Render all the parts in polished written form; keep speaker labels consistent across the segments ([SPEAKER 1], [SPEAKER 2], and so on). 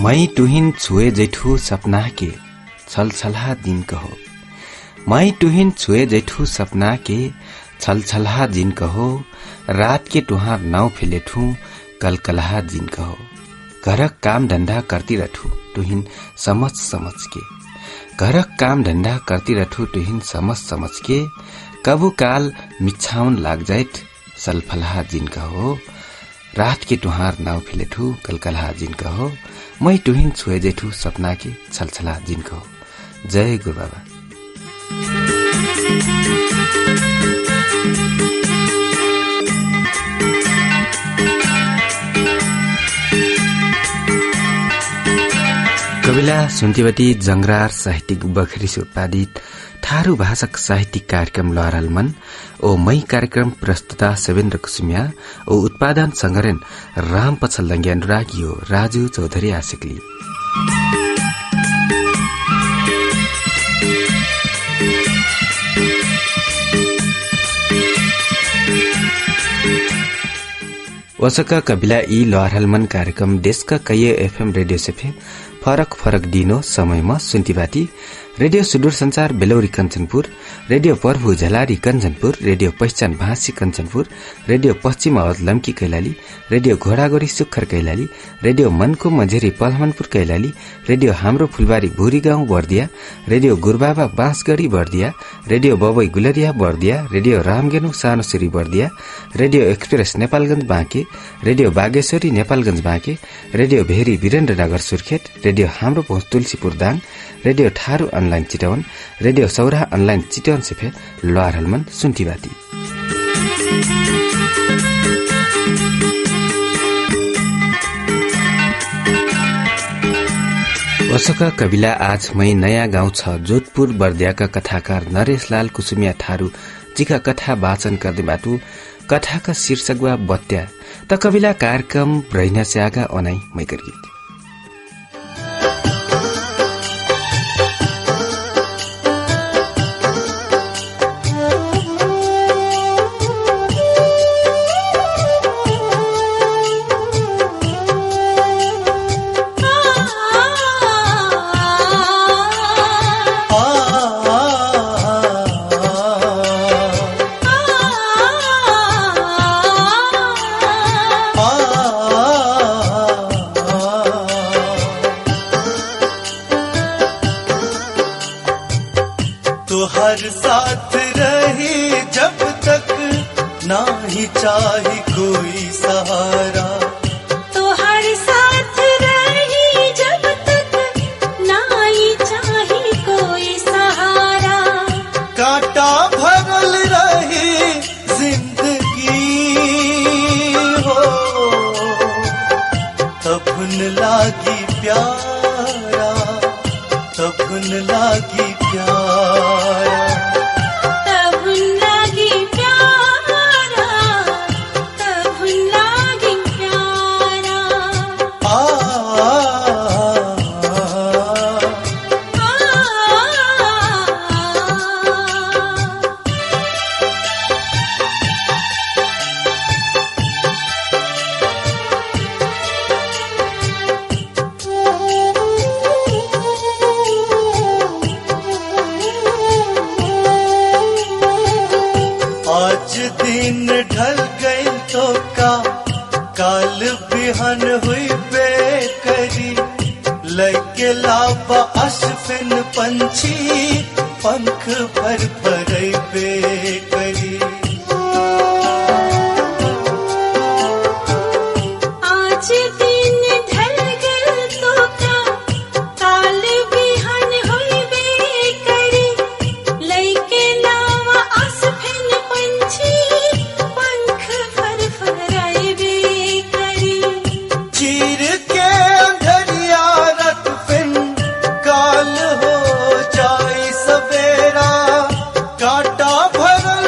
[SPEAKER 1] मै टुहिन छुए जैठू सपना के छलछलहा दिन कहो। मै टुहिन छुए जैठू सपना के छलछलहा जिन कहो। रात के टुहार नाव फिलेठू कलकलहा जिन कहो। घरक काम धंधा करती रठू टुहिन समझ समझ के। घरक काम धंधा करती रठू टुहिन समझ समझ के। कबू काल मिच्छाउन लाग जाइत सलफलहा जिन कहो। रात के टुहार नाव फिलेठू कलकलहा जिन कहो। मै टुहिन छुए जेठू सपना के छलछला जिन कहो। जय गुरु बाबा। कविला सुन्तीवटी जंगरार साहित्यिक बखरी से उत्पादित थारू भाषक साहित्यिक कार्यक्रम लहरल मन ओ मई कार्यक्रम प्रस्तुता सेवेन्द्र कुसुमिया ओ उत्पादन संगठन राम पछल दंगे अनुरागियो राजु चौधरी आशिकली। वसका कबिला ई लहरल मन कार्यक्रम देशका कई एफएम रेडियो से फरक फरक दिनो समयमा सुन्तीबाटी रेडियो सुदूर संचार बेलौरी कञ्चनपुर, रेडियो प्रभु झलारी कञ्चनपुर, रेडियो पहिचान भाँसी कञ्चनपुर, रेडियो पश्चिम अवध लम्की कैलाली, रेडियो घोडागोरी Sukkhar Kailali, radio Manko Majheri Palmanpur Kailali, radio Hamro Phulbari Bhurigaun Bardiya, radio Gurbaba Bansgadhi Bardiya, radio Babai Gulariya Bardiya, radio रामगेनु सानोसिरी Bardiya, radio express Nepalgunj Banke, radio Bageshwari Nepalgunj Banke, radio Bheri Birendranagar Surkhet, radio Hamro Pahunch Tulsipur Dang, radio Tharu online Chitwan, radio Sauraha online Chitwan से फे लुआर हलमन सुन्ती बाती। वसका कविला आज मै नयाँ गाउँ छ जोधपुर बर्दियाका कथाकार नरेशलाल कुसुमिया ठारू जीका कथा वाचन गर्दै बाटु। कथाका शीर्षक वा बत्या त कविला कार्यक्रम रहिना स्यागा अनाई मैकर गीत।
[SPEAKER 2] काल हो जाए सवेरा, काटा भरल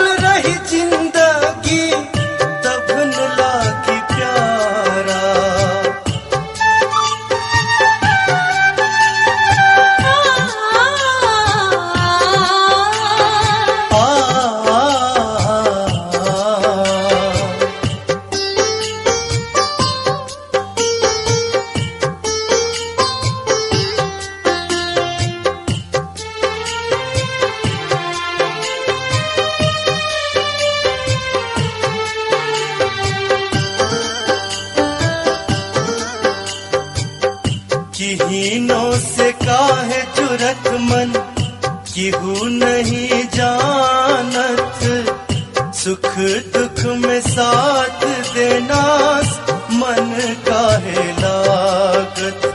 [SPEAKER 2] केहू नहीं जानत सुख दुख में साथ देना मन काहे लागत।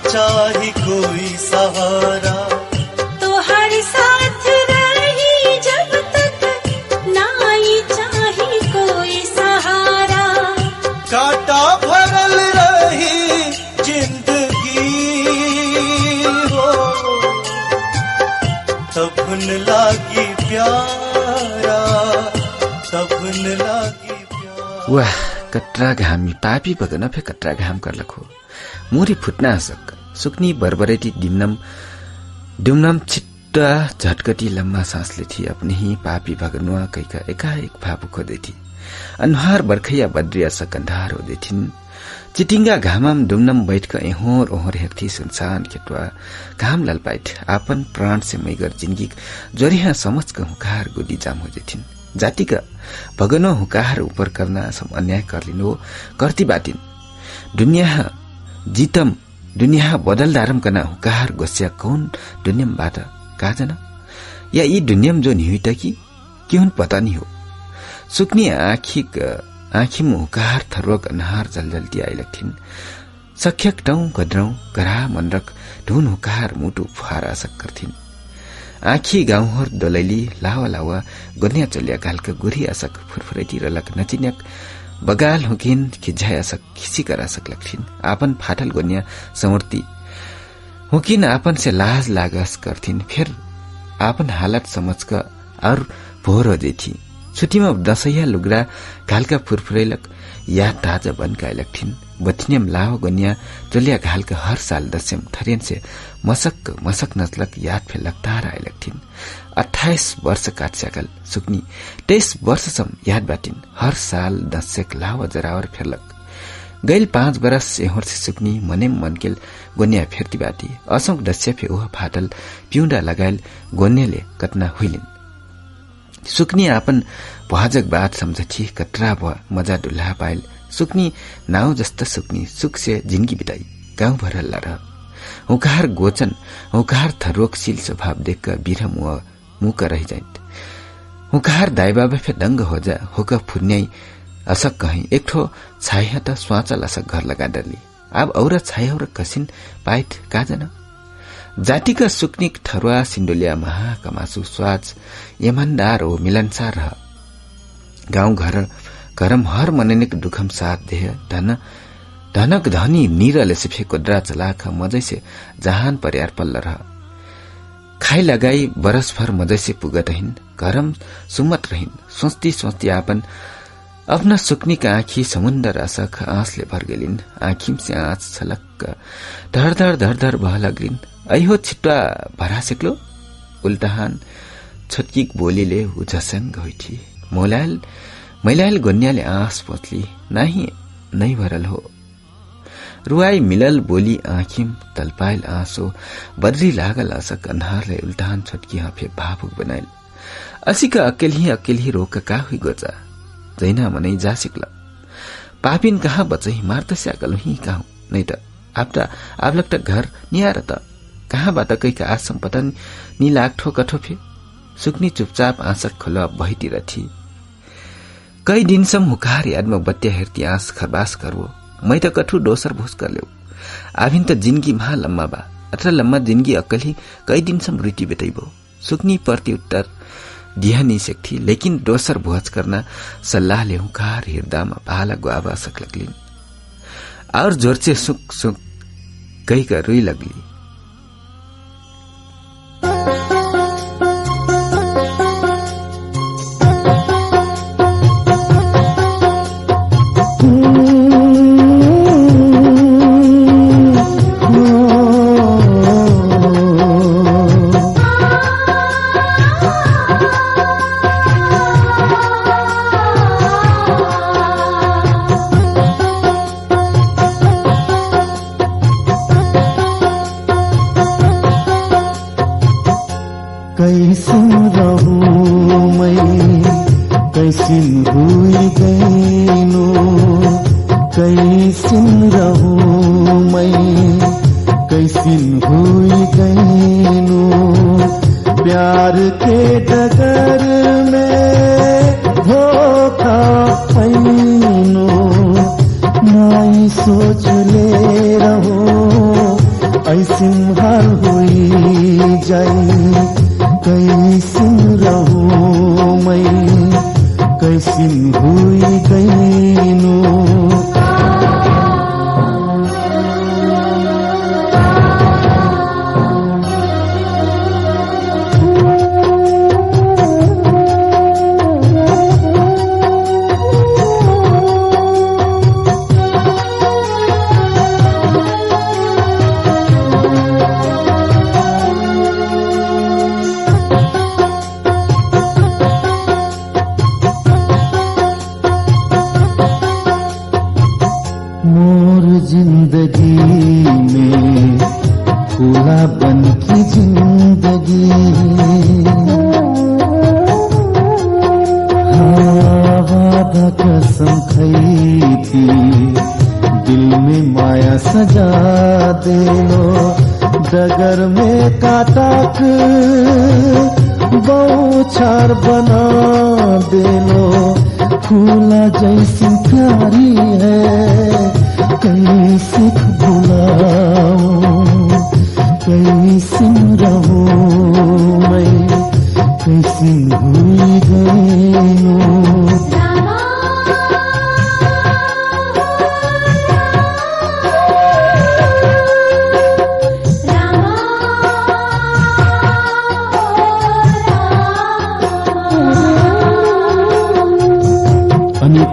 [SPEAKER 2] चाहे कोई सहारा
[SPEAKER 3] तो हर साथ रही जब तक ना ही चाहे कोई सहारा।
[SPEAKER 2] कांटा भरल रही जिंदगी हो तब न लागी प्यारा, तब न लागी प्यारा।
[SPEAKER 1] वाह कटरा घामी पापी भगन फे कटरा घाम कर लखो मुरी फुट्ना सक सुक्नी बरबरेटी डिमनम छिट्टा झटकटी लम्बा सांसले थी अपने ही पापी भगनुआ कैका एकाएक भावु खोदै थी अनुहार बर्खैया बद्रिया सकन्धार होदै थिन् चिटिंगा घामम डुमनम बैठक एहोर ओहोर हेर्थी सुनसान खेतवा घाम ललपाइट आपन प्राण से मैगर जिंदगी जोरिहा समझ का हुकार गोदी जाम हो थिन् जातिका भगनो हुकार ऊपर करना सम अन्याय करलिनो करती बाटिन दुनिया जीतम दुनिया बदलदारम कना हुकार गोस्या कौन दुनियम बाटा काजना या ई दुनियम जो नहीं हुई कि क्यों पता नहीं हो सुकनी आँखी में हुकार थरवक अनहार जलजलती आइलथिन सख्यक टौ गद्रौ गरा मनरक ढुन हुकार मुटु फुहारा सक्कर्थिन आँखी गाउँहर दलैली लावा लावा गन्या चल्या गालका गुरी आसक फुरफुरैती रलक नचिन्यक बगाल हुकिन खिझाय आसक खिसी कर आसक लक्षिन आपन फाटल गन्या समर्ती हुकिन आपन से लाज लागस करथिन फिर आपन हालत समझका और भोर हो थी छुट्टीमा दशैया लुग्रा घालका फुरफुरैलक या ताजा बनका लक्षिन बथिनियम लाव गन्या चलिया घालका हर साल दशम ठरेन से मसक नजलक याद फे लगता आए लक्षिन 28 वर्ष काट्याकल सुक्नी 23 वर्षसम्म याद बाटिन हर साल दशक लाव जरावर फेरलक गैल 5 बरस एहोर से सुक्नी मनेम मनकेल गोन्या फेर्ती बाटी असंक दस्य फे ओह फाटल पिउडा लगायल गोन्याले कतना हुइलिन सुक्नी आपन भाजक बात समझथी कटरा भ मजा डुल्हा पाइल सुक्नी नाउ जस्ता सुक्नी सुख से जिंदगी बिताई गाउँ भर लर हुकार गोचन हुकार थरोकशील स्वभाव देख बिरह मुक रह जाइत हुकार दाई बाबा फे दंग हो जा हुक फुन्याई असक कहीं एक ठो छाया त स्वाचल असक घर लगा डरली अब और छाया और कसिन पाइट काजना जातिका सुक्निक थरुआ सिन्डोलिया महा कमासु स्वाच ईमानदार हो मिलनसार रह गाउँ घरम हर मननिक दुखम साथ देह धनक धनी नीरले सिफे कोद्रा चलाख मजै से जहान परियार पल्ल रह खाई लगाई बरस भर मजै से पुगत रहिन घरम सुमत रहिन सोच्ती आपन
[SPEAKER 4] अपना सुकनी का आँखी समुन्दर असक आँसले भर गेलिन्। आँखिम से आँच छलक्क धर धर बह लग्लिन्। ऐहो छिट्टा भरा सेक्लो उल्टाहान छटकीक बोलीले ऊ झसङ्ग होइठी। मैलाल गोन्याले आँस पोतली नाही नै भरल हो। रुवाई मिलल बोली आँखिम तलपाइल आँसो बद्री लागल असक अन्हारले उल्टाहान छटकी हाफे भावुक बनाइल। असिका अकेल ही रोक का हुई गोचा जैना मनै जा सिक्ला पापिन कहाँ बचै मार्त स्याकल ही कहाँ नै त आपलक त घर निहार त कहाँबाट कैका आस सम्पदा नि लाग ठोक ठोफे सुक्नी चुपचाप आँसक खोला बहितिर थी। कई दिनसम हुकार यादमा बत्या हेर्ती आँस खरबास करवो मै त कठु डोसर भूस कर ल्याउ। आभिन त जिन्दगी महा लम्मा बा अथवा लम्मा जिन्दगी अकल ही कई दिनसम रुटी बेतैबो। सुक्नी प्रति उत्तर दिया नहीं सकती लेकिन डोसर भुहज करना सल्लाह ले हुकार हिर्दामा भाला गुआबा सक लगलिन् और जोर से सुक सुक कही का रुई लगली।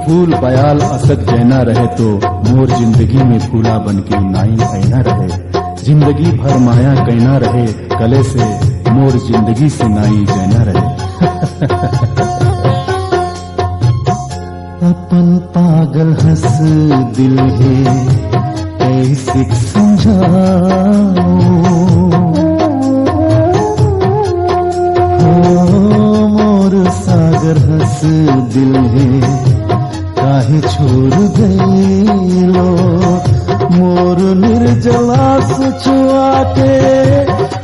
[SPEAKER 5] फूल बयाल असक जैना रहे तो मोर जिंदगी में फूला बनके नाई ऐना रहे। जिंदगी भर माया कहना रहे गले से मोर जिंदगी से नाई जैना रहे।
[SPEAKER 2] अपन पागल हंस दिल है कैसे समझाऊं, मोर सागर हंस दिल है काहे छोड़ गई लो, मोर निर्जला छुआ के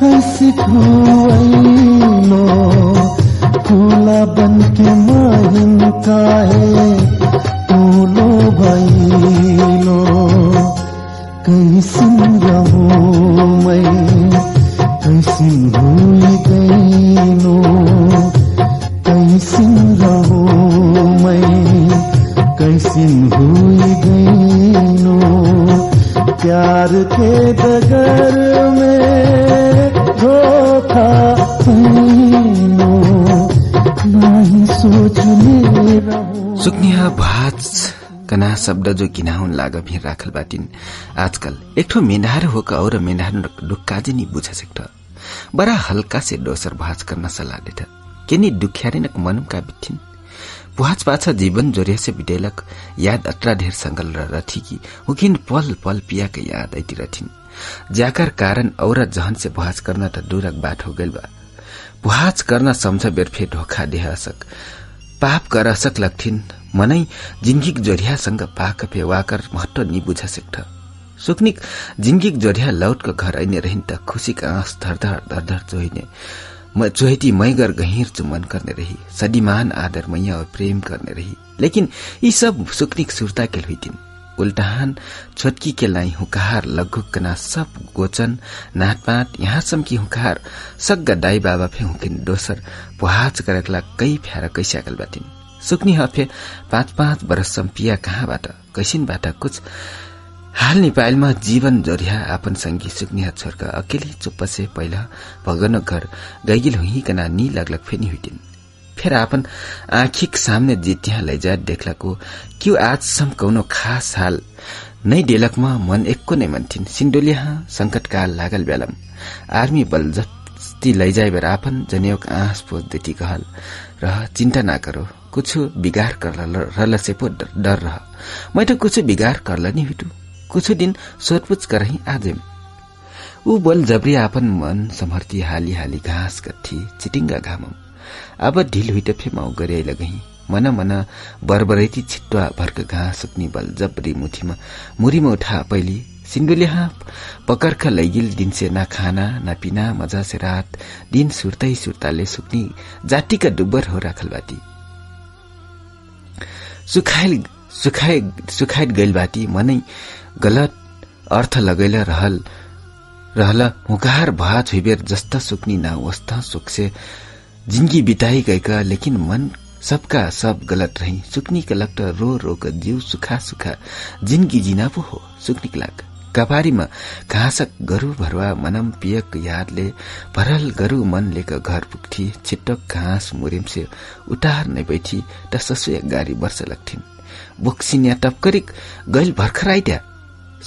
[SPEAKER 2] हंसी लो, फूला बन के माहिन काहे तूलो भइलो, कैसन रहूं मैं कैसन भूल गईलो, कैसन रहूं मैं कैसन भूल गईलो, प्यार के डगर में धोखा पाइलो, नहीं झुले रहूं।
[SPEAKER 1] सुक्निया भाज कना शब्द जो गिनाउन लाग भिर राखल बाटिन आजकल एकठो मेंढार हो का और मेंढार डुक्काजे नि बुझा सकता बड़ा हल्का से दोसर भाज करना सलाह देता केनी दुख्यारे नक मनम का बिथिन बुहाज पाछा जीवन जोरिया से बिटेलक याद अत्रा ढेर संगल रथी की हुकिन पल पल पिया के याद आइती रथिन जाकर कारण और जहन से बुहाज करना त दूरक बात हो गइल बा बुहाज करना समझ बेर फे धोखा देहसक पाप कर सक लग्थिन मनै जिंदगी जोरिया संग पाक पे वाकर महत्व नि बुझा सकता सुकनिक जिंदगी जोरिया लौट का घर आइने रहिन त खुशी का आंस धरधर धरधर जोइने म चोहिती मैगर गहिर चुम्बन करने रही सदीमान आदर मैया और प्रेम करने रही लेकिन यी सब सुकनिक सुरता के हुइतिन उल्टाहान छोटकी के लाई हुकार लघुक कना सब गोचन नाटपाट यहाँ सम की हुकार सग्गा दाई बाबा फे हुकिन दोसर बुहाज करकला कई फ्यारा कैसाकल बाटिन सुकनी हफे 5-5 बरससम पिया कहाँबाट कैसिनबाट कुछ हाल नेपालमा जीवन जोरिया आपन संगी सुकनिया छोरका अकेले चुप्प से पहिला भगन घर गइगिल हुइकना नी लगलग फेनी हुइतिन फिर आपन आँखिक सामने जित्या लैजा देखलाको क्यों आज सम कौनो खास हाल नै डेलकमा मन एकको नै मन्थिन सिन्डोलिया संकटकाल लागल बेलम आर्मी बल जति लैजाए बेर आपन जनेक आँस पोज देती कहल रह चिंता ना करो कुछ बिगार कर रल से पो डर रह मैं तो कुछ बिगार करला नि हुटू कुछ दिन सोधपुछ करही आजेम ऊ बल जबरी आपन मन समर्थी हाली हाली घाँस कथी चिटिंगा घामम अब ढिल हुई फे माउ गरे लगही मन मन बरबरैती छिट्वा भर्क घाँस सुक्नी बल जबरी मुरीमा उठा पहली सिन्डुलिया पकड़क लैगिल दिन से ना खाना ना पीना मजा से रात दिन सुरतै सुरताले सुक्नी जाति का डुब्बर हो राखल बाटी सुखाइल गइल बाटी मनै गलत अर्थ लगैल रहल हुकार भाज हुइबेर जस्ता सुक्नी ना वस्ता सुख से जिंदगी बिताई गएका लेकिन मन सबका सब गलत रही सुकनी के लगता रो रो कर जीव सुखा सुखा जिंदगी जीना पो हो सुकनिक लाग कपारीमा घाँसक गरु भरवा मनम पियक यादले भरल गरु मन लेकर घर पुग्थी छिट्टक घाँस मुरेम से उतार नै बैठी त ससुय गाडी वर्ष लग्थिन् बुक्सिन्या टपकरिक गैल भर्खराइट्या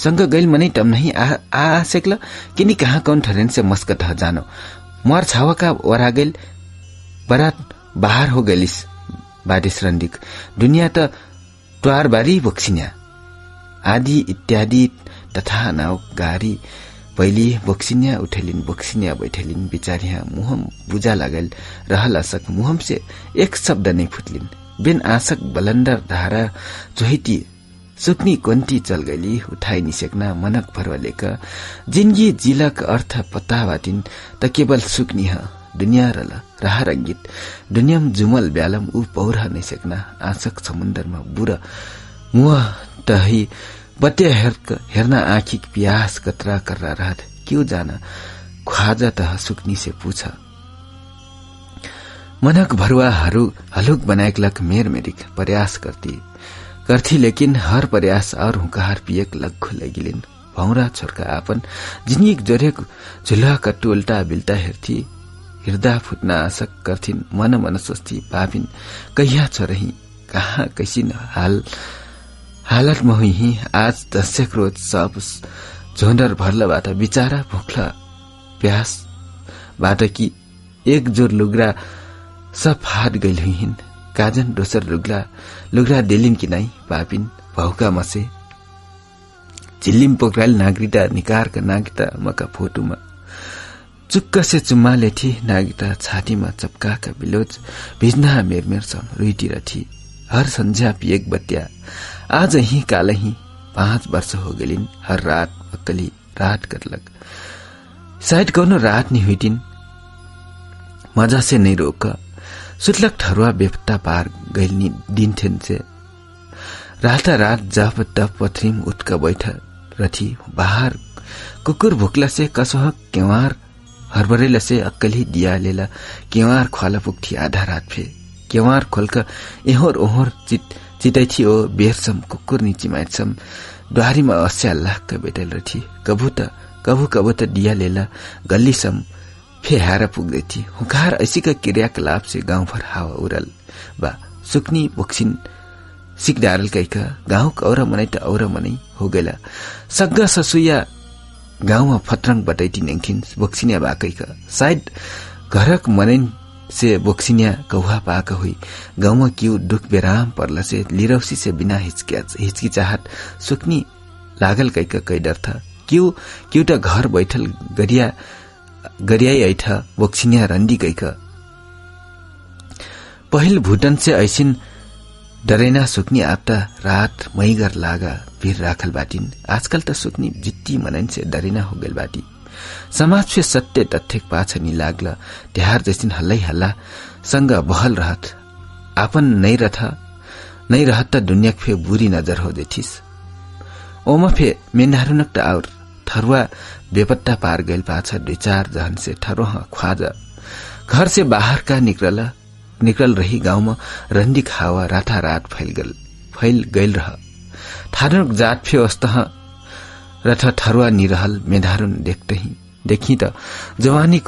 [SPEAKER 1] संग गैल मनै टम नहीं आ सेक्ल किनी कहाँ कौन ठरेन से मस्कत ह जानो मर छावा का वरा गैल बरात बाहर हो गलिस बारिश रंडिक दुनिया त ट्वार बारी बक्सिन्या आदि इत्यादि तथा नाव गाड़ी पहली बक्सिन्या उठेलिन बक्सिन्या बैठेलिन बिचारिया मुहम बुझा लागल रहल असक मुहम से एक शब्द नहीं फुटलिन बिन आसक बलंदर धारा चोहिती सुकनी कोन्ती चल गली उठाई निसेक्ना मनक भरवा लेका जिंदगी जिलक अर्थ पत्ता बाटिन त केवल सुकनी ह दुनिया रल राह रंगित दुनियाम जुमल ब्यालम ऊ पौरा नहीं सकना आंसक समुन्दरमा बुरा मुह तही बत्या हेर्न आँखी प्यास कतरा कर रहत क्यों जाना ख्वाजा तह सुकनी से पूछा मनक भरुआ हलुक बनाएक मेर मेरिक प्रयास करती लेकिन हर प्रयास और हुकार पियक लग्घु लगिलिन भौरा छोरका आपन जिंदगी जोरेक झुला कट्टु उल्टा बिल्टा हेर्थी हृदय फुटना आशक करथिन मन सोच्थी पापिन कहिया छ रही कहाँ कैसिन हालत मही आज दशक रोज सब झोंडर भरलबाट बिचारा भुक्ला प्यास बाट कि एक जोर लुग्रा सब हात गइल हुइन् काजन दोसर लुग्रा देलिन कि नाइ पापिन भौका मसे चिल्लिम पोखराल नागरिकता निकारका नागरिकता मका फोटोमा चुक्क से चुम्मा लेथी नागरिकता छातीमा चपकाका बिलोज भिज्ना मेरमेर सम रुइटी रथी हर संध्या पिएक बत्या आज ही काल ही 5 वर्ष हो गलिन हर रात अक्कली रात करलक शायद कौनो रात नहीं हुईटिन मजा से नहीं रोक सुतलक ठरुआ बेपत्ता पार गइलनी दिन थिन से रात जब तब पथरीम उठक बैठ रथी बाहर कुकुर भुक्ला से कसह केवार हरबरेला से अक्कली दिया लेला केवार ख्वाला पुग्थी आधा रात फे केवार खोलक एहोर ओहोर चितै थियो बेरसम कुकुर नीची माइसम द्वारीमा अस्या लाख बेटल रथी कभू कभू त दिया लेला गल्लीसम
[SPEAKER 4] फे हारा पुग्दै थिए। हुकार ऐसीका क्रियाकलाप से गाउँभर हावा उरल बा सुक्नी बोक्सिन सिक डारल कैका गाउँ औरा मनै त औरा मनै हो गेला सग्गा ससुया गाउँमा फत्रङ बटैटी नेङखिन बोक्सिन्या बाकैका सायद घरक मनैन से बोक्सिन्या कौहा पाका हुई गाउँमा क्यू दुख बेराम पर्ला से लिरौसी से बिना हिचकिचाहट सुक्नी लागल कैका कै डर था क्यूटा घर बैठल गरियाई ऐठ बोक्सिन्या रन्डी कैका पहिल भूटन से ऐसिन डरेना सुक्नी आपता रात मैगर लागा वीर राखल बाटिन आजकल त सुक्नी जित्ती मनैन से डरेना हो गेल बाटी समाज से सत्य तथ्य पाछ नि लागला त्यहार जैसिन हल्लै हल्ला संग बहल रहत आपन नै रहत त दुनिया फे बुरी नजर हो देथिस ओमा फे मेन्हारुनक त और थरुआ बेपत्ता पार गइल पाछ दुई चार जहन से ठरोह ख्वाजा घर से बाहर का निकल रही गाउँमा रन्डी खावा रातारात फैल गइल रह थारुक जात फे अस्तह रथ ठरुआ निरहल मेधारुन देखी त जवानी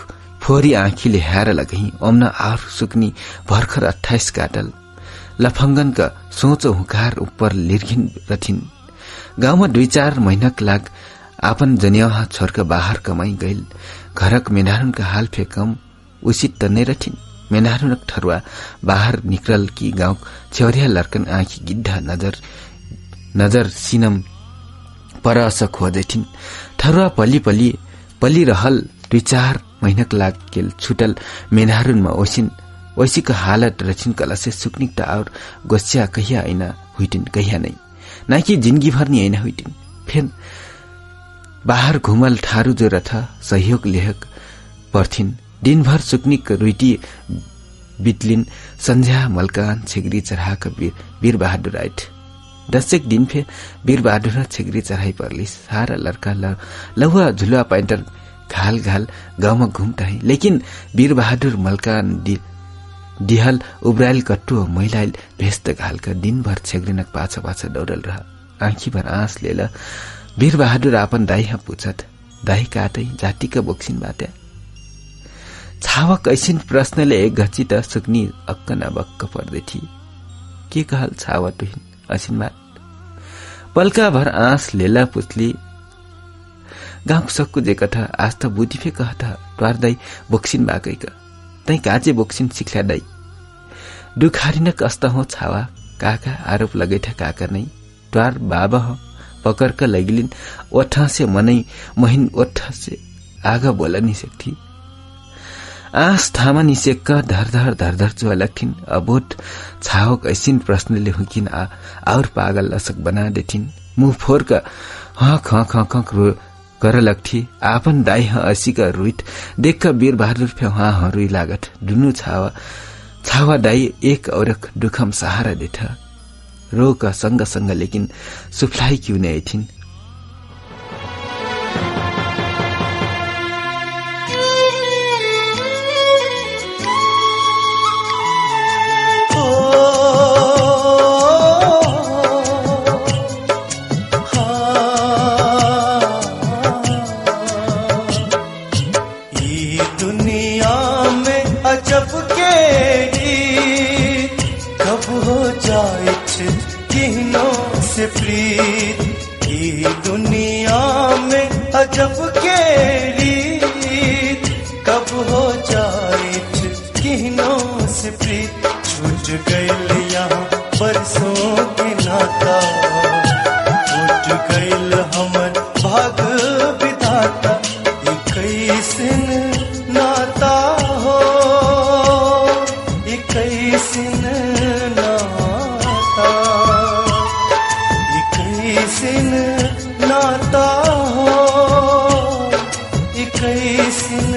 [SPEAKER 4] फोरी आँखीले हेर लगही ओम्न आर सुक्नी भर्खर 28 काटल लफंगन का सोच हुकार ऊपर लिर्घिन रथिन गाउँमा 2-4 महिनाक लाग आपन जन्याहा छोरका बाहर कमाई गइल घरक मेधारुनका हाल फे कम उचित त नै रथिन मेनारुनक ठरुआ बाहर निकल की गाउँ छेउरिया लर्कन आँखी गिद्धा नजर सिनम परस खोजेथिन ठरुआ पली रहल 2-4 महिनाक लाग केल छुटल मेनारुनमा ओसिक हालत रचिन कला से सुक्निक और गोस्या कहिया ऐना हुइटिन कहिया नै नाकि जिन्दगी भर नि ऐना हुइटिन फेन बाहर घुमल ठारू जो रथ सहयोग लेहक पर्थिन दिनभर सुक्निक रुइटी बितलिन संध्या मलकान छेगरी चढ़ाक वीर बहादुर आइट 10 दिन फे वीर बहादुर छेगरी चढ़ाई परली सारा लड़का लहुआ झुलुआ पैंटर घाल गाउँमा घुमटाई लेकिन वीर बहादुर मलकान दिहल उब्राइल कट्टु महिलाइल भेस्त घालका दिनभर छेगरिनक पाछा दौड़ल रह आँखी भर आँस लेला वीर बहादुर आपन दाइहा पुछत दाइ काटै जातिका बोक्सिन बात्या छावा कैसिन प्रश्नले एक घची त सुक्नी अक्क नबक्क पर्दै थिए के कहल छावा तुहिन असिन बात पल्का भर आँस लेला पुछली गाउँ सक्कु जे कथा आज त बुद्धि फे कहता ट्वार दाई बोक्सिन बाकैका तै काजे बोक्सिन सिक्ला दाई दुखारिन कस्ता हो छावा काका आरोप लगैठा काका नै ट्वार बाबा हो पकड़क लगिलिन ओठा से मनै महिन ओठा से आगा बोला नि सक्थी आँस थामा निसेक्क धर चुवालखिन अबोट छावक ऐसिन प्रश्नले हुकिन और पागल लसक बना देथिन मुह फोरका ख कर लग्थी आपन दाइ असीका रुइट देखक वीर बहादुर फे रुई लागत दुनु छावा दाइ एक औरक दुखम सहारा देठ रोका संग लेकिन सुफ्लाई क्यों नै थिन
[SPEAKER 2] जब के रीत कब हो जाए किन्हों से प्रीत छूट गइल यहाँ बरसों के नाता छूट गइल हमर भाग विधाता ये कैसन नाता हो ये कैसन नाता ये कैसन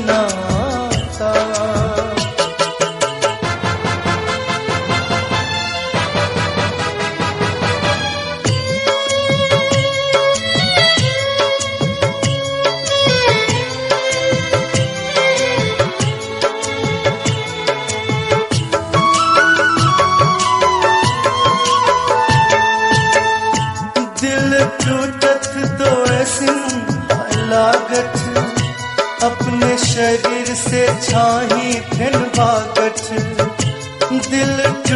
[SPEAKER 2] नाता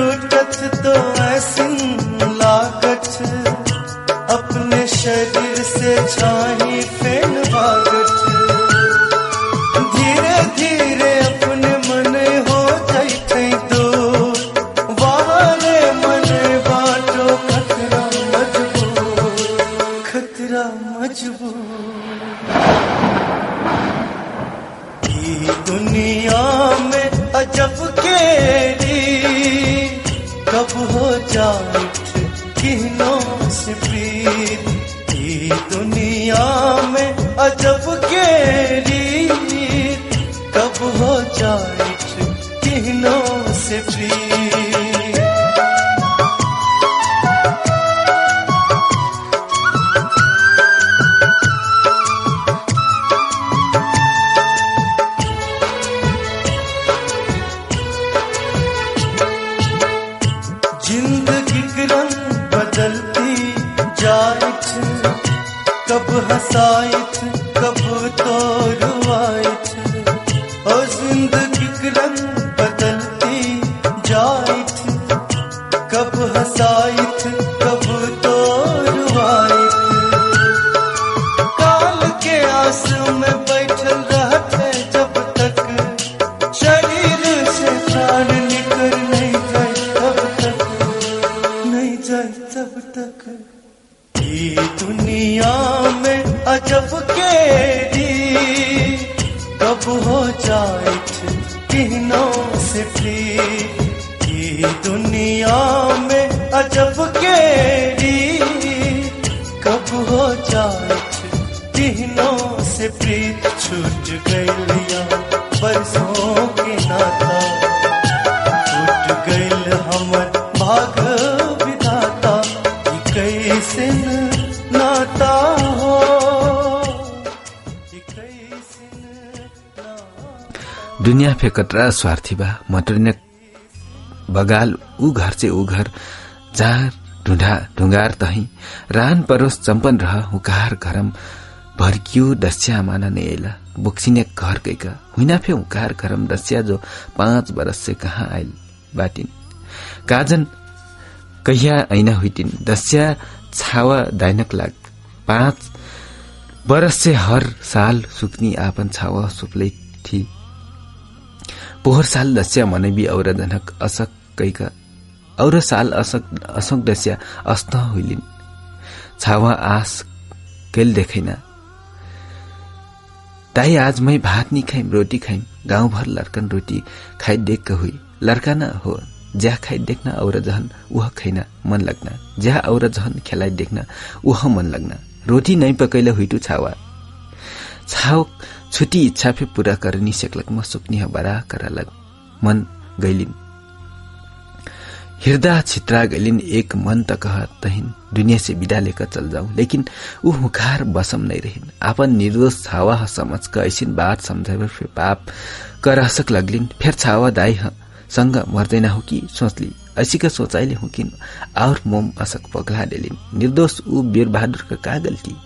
[SPEAKER 2] रूठत तो ऐसी लागत, अपने शरीर से छाही फेन भागत। धीरे धीरे अपने मन हो जाते दूर, वारे मन बाटो खतरा मजबूर, खतरा मजबूर। दुनिया में अजब केरी कब हो जाए किन्हों से प्रीत। दुनिया में अजब केरी कब हो जाए किन्हों से प्रीत। कब हंसाइत कब तो रुआइत, और जिंदगी के रंग बदलती जाइत। कब हंसाइत कब तो रुआइत, काल के आस में बैठल रहते जब तक शरीर से प्राण निकल नहीं जाए तब तक, नहीं जाए तब तक। दुनिया में अजब केरी कब हो जाए किन्हों से प्रीत। दुनिया में अजब केरी कब हो जाए किन्हों से प्रीत। छूट गइल बरसों के नाता, छूट गइल हमर भाग विधाता, कैसे नाता हो
[SPEAKER 4] दुनिया फे कतरा स्वार्थी बा, मटरिन बगाल ऊ घर से ऊ घर, जहाँ ढुंगार तही रान परोस चंपन रह हुकार घरम भरक्यू दस्या माना नेला बुक्सिने घर गएका हुइना फे हुकार घरम दस्या जो 5 बरस से कहाँ आइल बाटिन काजन कहिया ऐना हुइटिन दस्या छावा दैनक लाग 5 बरस से हर साल सुक्नी आपन छावा सुप्लै थी। पोहर साल दस्या मनैबी और जनक असक कैका और साल असक दस्या अस्त हुइलिन छावा आस केल देखैना ताई आज मै भात नि खाइम रोटी खाइम गाउँ भर लड़कन रोटी खाइ देख हुई लड़का न हो ज्या खाइ देखना और जहन उह खैना मन लगना ज्या और जहन खेलाइ देखना उह मन लगना रोटी नै पकैले हुइटु छावा छाव छुटी इच्छा फे पूरा करनी सकलक म सुक्नी बरा करलक मन गइलिन हृदय छित्रा गइलिन एक मन त कह तहिन दुनिया से विदा लेकर चल जाऊं लेकिन ऊ हुखार बसम नहीं रहिन आपन निर्दोष छावा समझ का ऐसिन बात समझावे फिर पाप करसक लगलिन फिर छावा दाई संग मर्दैन हो कि सोचली ऐसी का सोचाइले हो कि और मोम असक पगला देलिन निर्दोष ऊ वीर बहादुर का गल्ती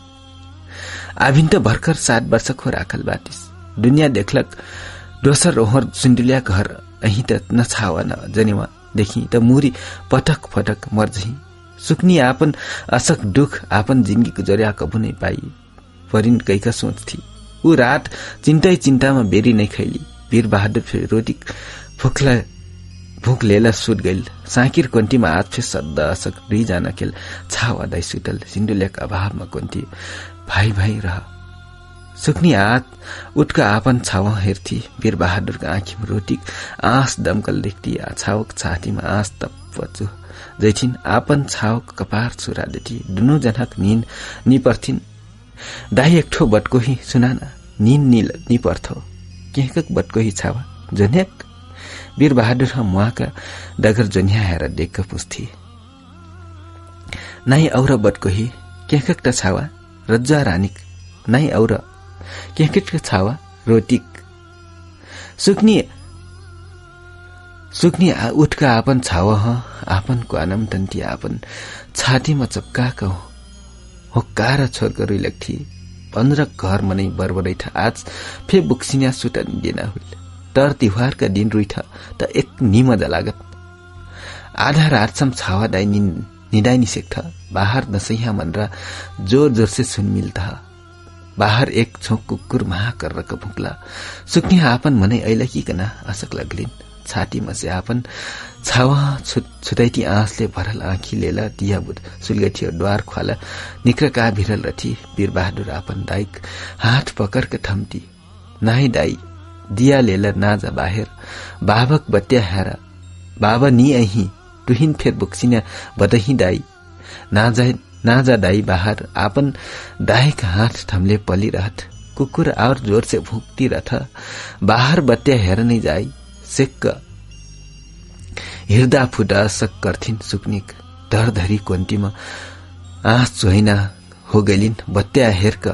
[SPEAKER 4] आभिन त भर्खर 7 वर्ष खो राखल बाटिस दुनिया देखलक दोसर रोहर सिन्डुलिया घर अही त न छावा न जनेवा देखि त मुरी पटक पटक मर्जही सुक्नी आपन असक दुख आपन जिंदगी गुजरिया कबु नै पाई परिन कैका सोच थी ऊ रात चिन्तामा बेरी नै खैली वीर बहादुर फिर रोटी भूख लेला सुत गइल साकिर कोन्टीमा हात फे सद्दा असक दुई जना खेल छावा दाइ सुतल सिन्डुलियाका अभावमा कोन्टी भाइ रह सुक्नी हात उठका आपन छावा हेर्थी वीर बहादुरका आँखीमा रोटी आँस दमकल देख्ती छावक छातीमा आँस तप्पचु जैठिन आपन छावक कपार चुरा देती दुनु जनक नीन निपर्थिन दाइ एकठो बटकोही सुनाना नीन निपर्थो केहकक बटकोही छावा जनेक वीर बहादुर मुहाका डगर जन्या हेर देख पुस्थी नाइ और बटकोही केहकक त छावा रज्जा रानिक नाइ और केहकक छावा रोटिक सुक्नी उठका आपन छावा आपन क्वानम तन्ती आपन छातीमा चपकाका होक्कार छोर गरी लग्थी 15 घर मनै बरबरै था आज फे बुक्सिन्या सुटन दिना हुइल तर तिहारका दिन रुइठ त एक निमजा लागत आधा रातसम छावा दाई निदाई निसेक्ठ बाहर दसैया मनरा जोर जोर से सुन मिलता बाहर एक छोक कुकुर महा कर भुक्ला सुक्ने आपन मनै ऐलकिकन असक लगलिन् छाती मसे आपन छावा छुदैती आँसले भरल आँखी लेला दिया बुध सुलगठियो द्वार ख्वाला निक्र का भिरल रथी वीर बहादुर आपन दाइक हाथ पकड़ के थम्ती नाई दाई दिया लेला नाजा बाहिर बाबक बत्या हारा बाबा नी अही टुहिन फेर बुक्सिना बदही दाई नाजा दाई बाहर आपन दाहिक हाथ थमले पली रहत कुकुर और जोर से भूकती रथ बाहर बत्या हेर नहीं जाई सेक्क हिर्दा फुटा सक करथिन सुकनिक डर धरी कोन्टीमा आँस चोहिना हो गलिन् बत्या हेरक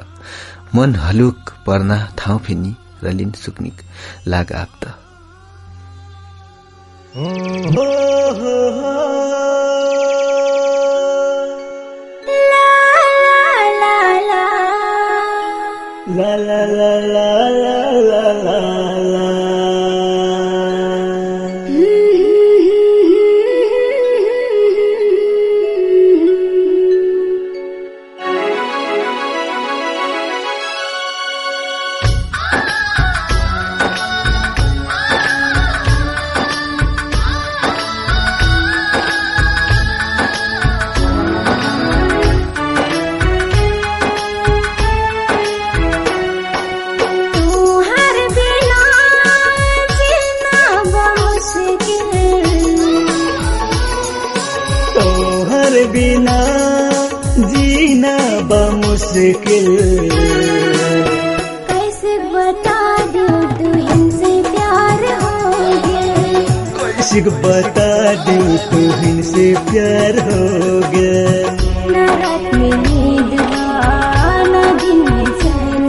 [SPEAKER 4] मन हलुक पर्ना ठाउँ फेनी रलिन् सुकनिक लाग आप्त
[SPEAKER 2] La la la la la la la la. बिना जीना मुश्किल
[SPEAKER 3] कैसे बता दूं तुझसे प्यार हो गया
[SPEAKER 2] कैसे बता दूं तुझसे प्यार हो गया
[SPEAKER 3] न रात में नींद न दिन में चैन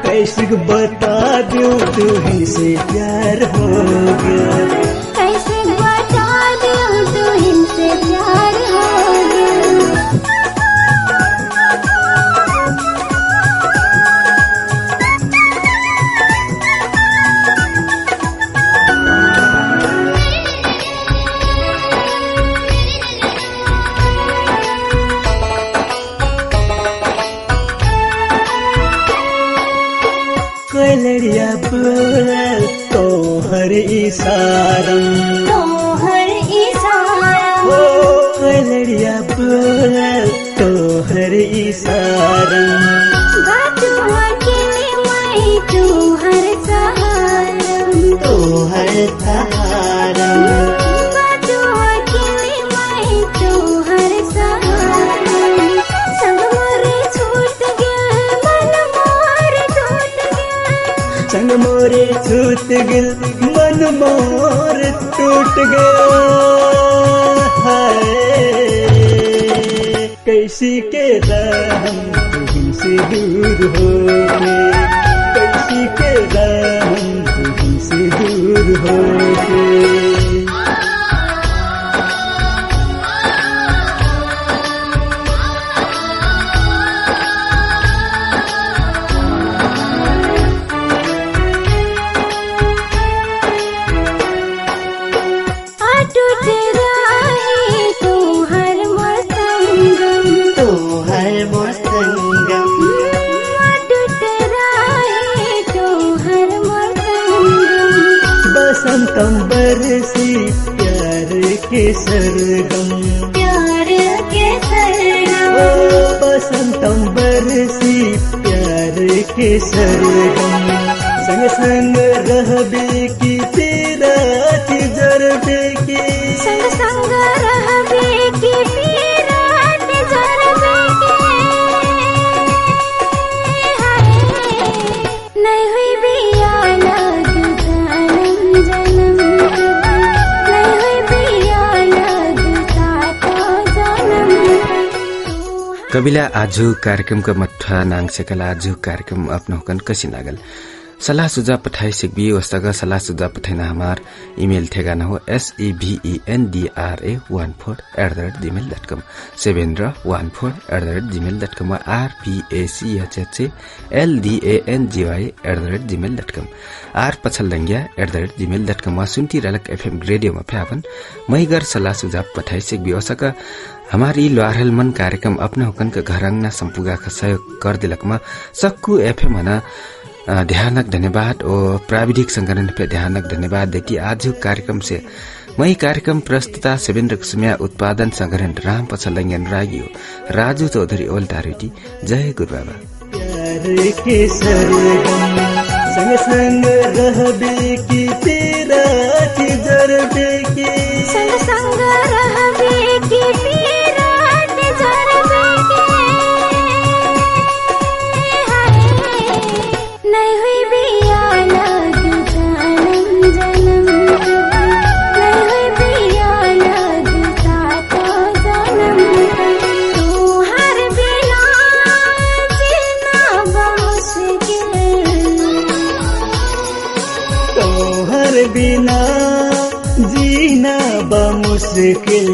[SPEAKER 2] कैसे बता दूं तुझसे प्यार हो गया
[SPEAKER 3] कैसे बता दूं तुझसे प्यार हो
[SPEAKER 2] लड़िया बोल तो हर इशारम ओ लड़िया बोल तो हर इशारम
[SPEAKER 3] तू हर सहारम
[SPEAKER 2] संग मोरे छूट गिल मन मोर टूट गया हाय कैसी के हम तुमसे दूर हो गए कैसी के हम तुमसे दूर हो गए बसंतंबर सी प्यार के सरगम बसंतंबर सी प्यार के सरगम संग संग रहबे की तेरा जरबे की
[SPEAKER 3] संग संग रहबे की तेरा जरबे की नहीं हुई बिया
[SPEAKER 1] कबिला आजु कार्यक्रमका मठा नाङसेकला आजु कार्यक्रम अपनाउकन कसी नागल सलाह सुझाव पठाई सिकबी वस्तगा सलाह सुझाव पठाइना हमार ईमेल ठेगाना हो sevendra14@gmail.com sevendra14@gmail.com वा rpachhlangy@gmail.com r pachallangia@gmail.com वा सुन्ती रलक एफएम रेडियो में फ्यापन मैगर सलाह सुझाव पठाई सिकबी वस्तगा हमारी लोहारल मन कार्यक्रम अपना हुकन का घरंगना संपुगा का सहयोग कर दिलकमा सक्कु एफएम हना ध्यानक धन्यवाद और प्राविधिक संगठन पे ध्यानक धन्यवाद देखी आज कार्यक्रम से मई कार्यक्रम प्रस्तुता सेवेन्द्र कुसुमिया उत्पादन संगठन राम पछलंगन रागियो राजू चौधरी ओल्टारेटी जय गुरुबाबा
[SPEAKER 2] प्यार के सरगम संग संग रहबे की तेरा की जरबे की
[SPEAKER 3] संग संग रहबे की तेरा की जरबे की नहीं हुई बिया लग जन्म जन्म नहीं हुई बिया लग सातो जन्म तू हर बिना जीना मुश्किल
[SPEAKER 2] तो हर बिना जीना मुश्किल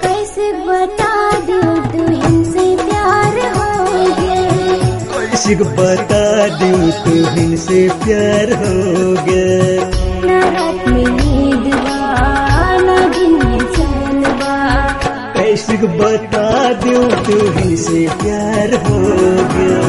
[SPEAKER 3] कैसे बता दूं तू इनसे प्यार हो गया
[SPEAKER 2] कैसे बता दूं तू इनसे प्यार हो गया
[SPEAKER 3] न रात में नींद बा न दिन में चैन बा
[SPEAKER 2] कैसे बता दूं तू इनसे प्यार हो गया